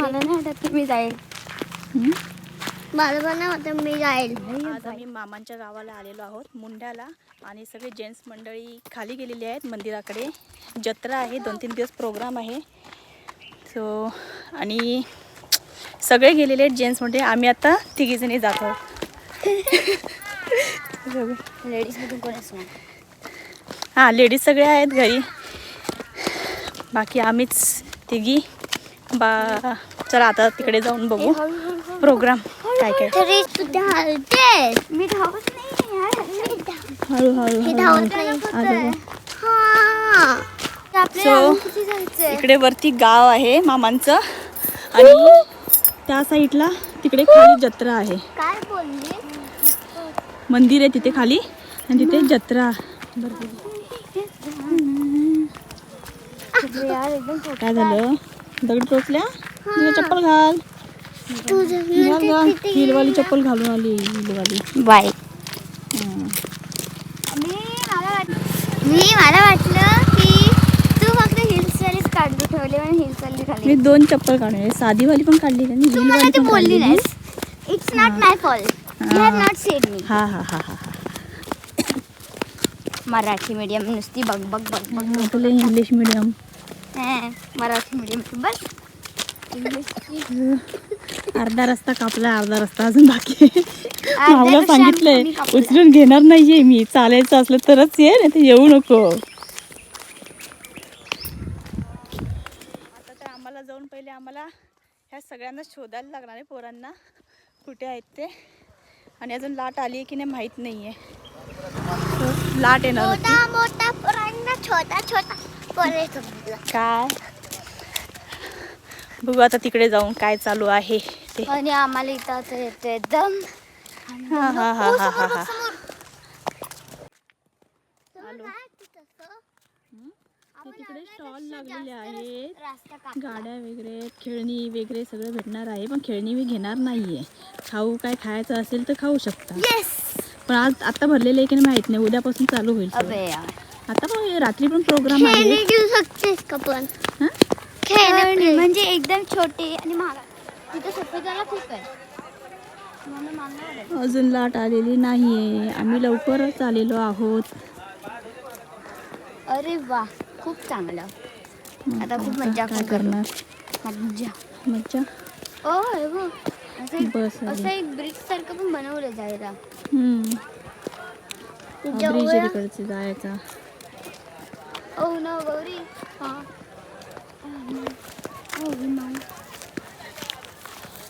मला नाही वाटत मी जाईल. मला पण नाही वाटत मी जाईल. आज आम्ही मामांच्या गावाला आलेलो आहोत मुंड्याला आणि सगळे जेंट्स मंडळी खाली गेलेली आहेत मंदिराकडे. जत्रा आहे, 2-3 दिवस प्रोग्राम आहे. सो आणि सगळे गेलेले आहेत जेंट्स मंडळी. आम्ही आता तिघीजणी जात आहोत. लेडीज मधून कोण असणार? हां, लेडीज सगळे आहेत घरी, बाकी आम्हीच तिघी. चला आता तिकडे जाऊन बघू प्रोग्राम काय काय. तरी सुद्धा हलते. मी धावत नाही यार. हळूहळू हे धावत नाही. हां. सो इकडे वरती गाव आहे मामांचं आणि त्या साईडला तिकडे खाली जत्रा आहे. काय बोलली? मंदिर आहे तिथे खाली आणि तिथे जत्रा. काय झालं? दगड टोचल्या? तुझं चप्पल घाल. हिलवाली चप्पल घालून आली. हिलवाली बाय. मला वाटलं की तू फक्त हिल्स वालीच काढून ठेवले आणि हिल्स वाली खाली. मी 2 चप्पल काढले, साधीवाली पण काढली आणि हिलवाली पण बोलली काढली. नाहीस. It's not my fault. You have not said me. हा हा हा हा. मराठी मीडियम नुसती बघ बघ बघ बघ. तुला इंग्लिश मीडियम. मराठी मीडियम बस. अर्धा रस्ता कापला, अर्धा रस्ता अजून बाकी आहे. मावला अर्ध्यापेक्षा सांगितलंय आम्ही कापला. उचलून घेणार नाहीये मी. चालायचं असलं तरच ये, नाही तर येऊ नको. आता तर आम्हाला जाऊन पहिले आम्हाला ह्या सगळ्यांना शोधायला लागणार आहे, पोरांना कुठे आहेत ते. आणि अजून लाट आली आहे की नाही माहीत नाहीये. लाट येणार होती. मोठा मोठा पोरांना छोटा छोटा पोरे समजला. काय बघू आता तिकडे जाऊन काय चालू आहे ते. आणि आम्हाला इथं असं येतोय दम. हा हा हा हा हा हा. तिकडे स्टॉल लागलेले आहेत, गाड्या वगैरे, खेळणी वगैरे सगळं भेटणार आहे. पण खेळणी मी घेणार नाहीये. खाऊ काय खायचं असेल तर खाऊ शकता. पण आज आता भरलेलं आहे की नाही माहित नाही. उद्यापासून चालू होईल सगळं. अबे यार. आता पण रात्री पण प्रोग्राम आहे. घेऊ शकतेस का पण? खेळणे म्हणजे एकदम छोटे आणि महाग. तिथे सफेदाला खूप आहे. मला मागणार. अजून लाट आलेली नाहीये. आम्ही लवकरच आलेलो आहोत. अरे वा, खूप चांगलं. आता खूप मज्जा काय करणार? मज्जा. मज्जा. ओ हे बघ. बस असं एक ब्रिज सारखं पण बनवलं जायला. ब्रिज तिकडचे जायचा. Oh no Gauri. हा.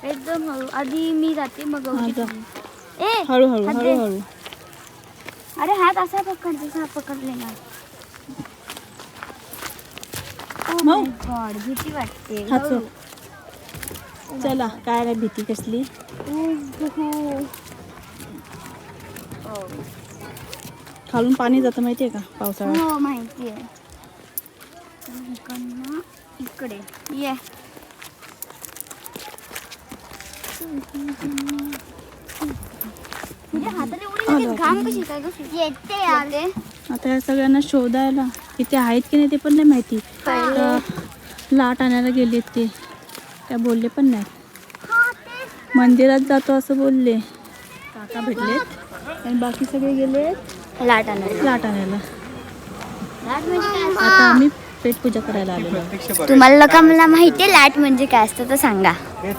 एकदम हळू. आधी मी जाते मग गौरी. ए हळूहळू हात दे. हळूहळू. अरे हात असा पकड जसा हा पकडले ना. मग? गॉड भीती वाटते. हात सोड. चला काय नाही भीती कसली. खालून पाणी जातं माहितीये का पावसाळ्यात. हो माहिती आहे. इकडे ये. हाताने उडी घाम कशी काय येते यार. आता या सगळ्यांना शोधायला इथे आहेत की नाही ते पण नाही माहिती. लाट आणायला गेलेत ते काय बोलले पण नाही. मंदिरात जातो असं बोलले. काका भेटलेत आणि बाकी सगळे गेले लाट आणायला. लाट आणायला. लाट म्हणजे आता आम्ही पेटपूजा करायला आलेलो आहोत. तुम्हाला का मला माहिती आहे लाट म्हणजे काय असतं तर सांगा.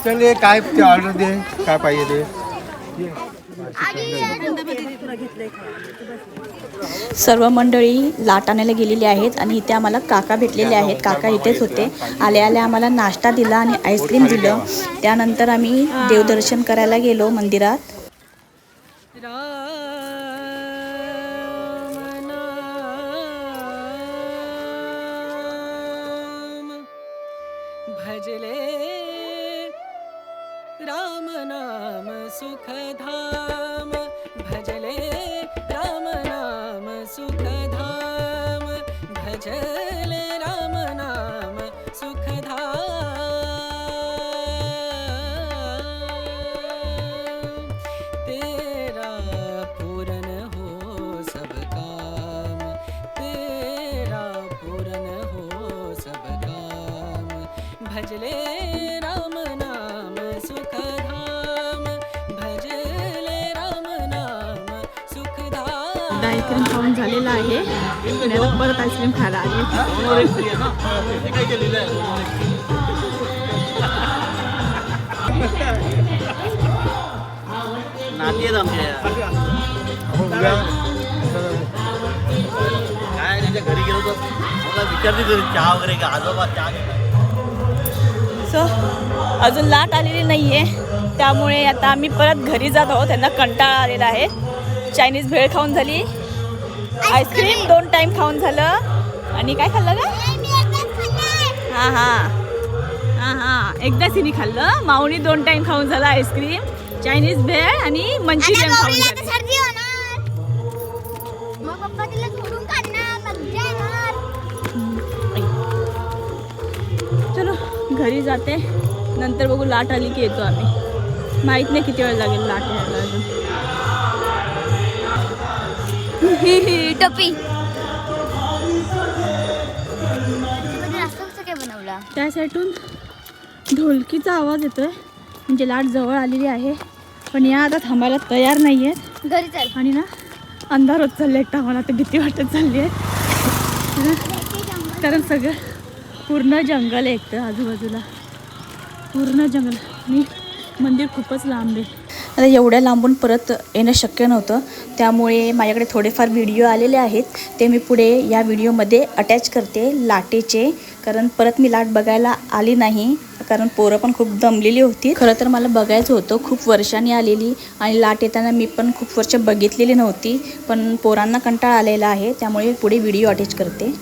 चल काय ऑर्डर दे काय पाहिजे ते. सर्व मंडळी लाट आणायला गेलेली आहेत आणि इथे आम्हाला काका भेटलेले आहेत. काका इथेच होते. आल्या आल्या आम्हाला नाश्ता दिला आणि आईस्क्रीम दिलं. त्यानंतर आम्ही देवदर्शन करायला गेलो मंदिरात. भजले राम नाम सुखधाम. भजले राम नाम सुखधाम. भजले राम नाम सुखधाम. तेरा पूरन हो सब काम. तेरा पूरन हो सब काम. भजले राम आईस्क्रीम खाऊन झालेला आहे आणि आता परत आईस्क्रीम खायला आले. नाती आहेत आमच्या काय त्याच्या घरी गेलो तर मला विचारते तरी चहा वगैरे का आजोबा चहा घेतात. सो अजून लाट आलेली नाही आहे त्यामुळे आता आम्ही परत घरी जात आहोत. त्यांना कंटाळा आलेला आहे. चायनीज भेळ खाऊन झाली, आईस्क्रीम 2 टाईम खाऊन झालं आणि काय खाल्लं का? हां हां हां हां एकदाच हिने खाल्लं. माऊनी 2 टाईम खाऊन झालं आईस्क्रीम, चायनीज भेळ आणि मंचुरियन खाऊन झालं. चलो घरी जाते, नंतर बघू. लाट आली की येतो आम्ही. माहीत नाही किती वेळ लागेल लाट यायला अजून. टोपी काय बनवला त्या साईडून ढोलकीचा आवाज येतोय म्हणजे लाट जवळ आलेली आहे. पण या आता थांबायला तयार नाही आहेत. घरी चल. आणि ना अंधार होत चालले एकटा. मला आता भीती वाटत चालली आहे कारण सगळं पूर्ण जंगल आहे एकटं आजूबाजूला, पूर्ण जंगल आणि मंदिर खूपच लांब आहे. आता एवढ्या लांबून परत येणं शक्य नव्हतं त्यामुळे माझ्याकडे थोडेफार व्हिडिओ आलेले आहेत. ते मी पुढे या व्हिडिओमध्ये अटॅच करते लाटेचे, कारण परत मी लाट बघायला आली नाही कारण पोरं पण खूप दमलेली होती. खरं तर मला बघायचं होतं, खूप वर्षांनी आलेली आणि लाट येताना मी पण खूप वर्ष बघितलेली नव्हती. पण पोरांना कंटाळा आलेला आहे त्यामुळे पुढे व्हिडिओ अटॅच करते.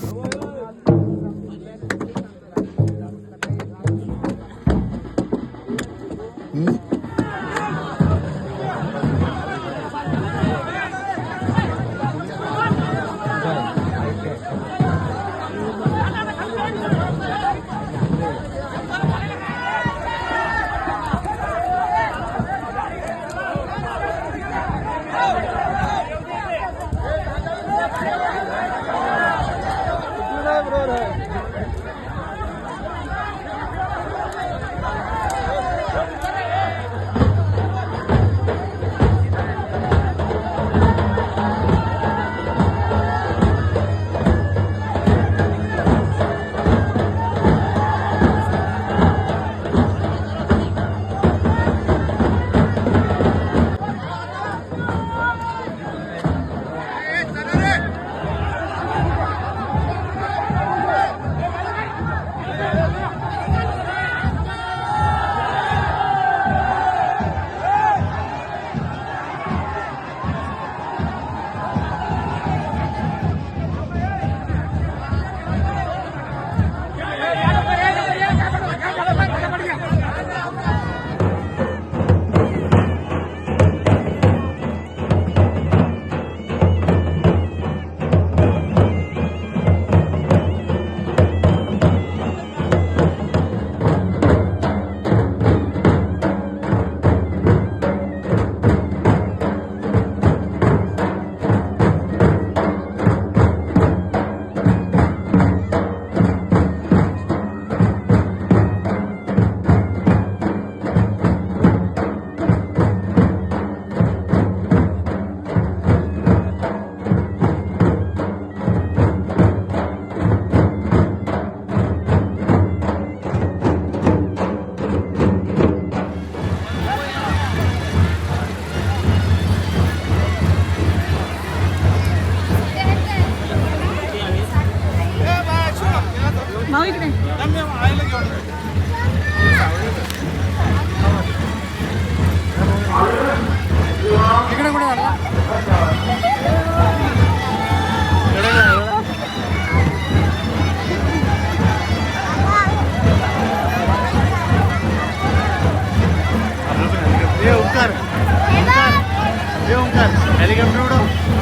माऊ इकडे ओंकार हेलिकॉप्टर उडव.